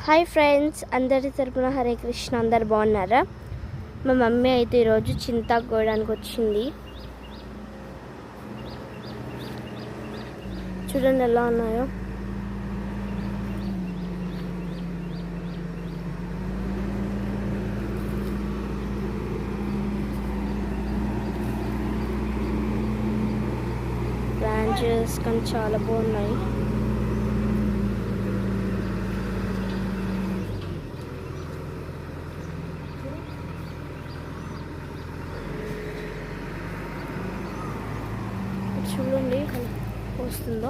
Hi friends, అందరి తరపున హరే కృష్ణ. అందరు బాగున్నారా? మా మమ్మీ అయితే ఈరోజు చింతాకు కోయడానికి వచ్చింది. చూడండి ఎలా ఉన్నాయో. బ్రాంచెస్ కానీ చాలా బాగున్నాయి. చూడండి వస్తుందో.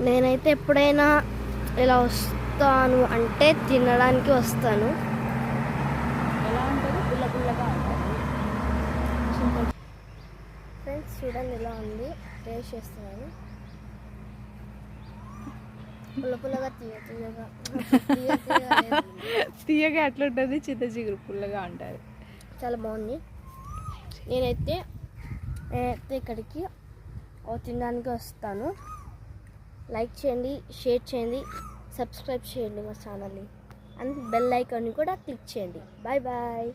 నేనైతే ఎప్పుడైనా ఇలా వస్తాను అంటే తినడానికి వస్తాను. ఎలా ఉంటుంది? పుల్ల పుల్లగా ఉంటుంది. ఫ్రెండ్స్ చూడండి ఎలా ఉంది. టేస్ట్ చేస్తున్నాను. పుల్ల పుల్లగా తీయగా అట్లా ఉంటుంది. చింత చిగురు పుల్లగా ఉంటుంది. చాలా బాగుంది. నేనైతే ఇక్కడికి తినడానికి వస్తాను. లైక్ చేయండి, షేర్ చేయండి, సబ్స్క్రైబ్ చేయండి మా ఛానల్ని, అండ్ బెల్ ఐకాన్ని కూడా క్లిక్ చేయండి. Bye bye.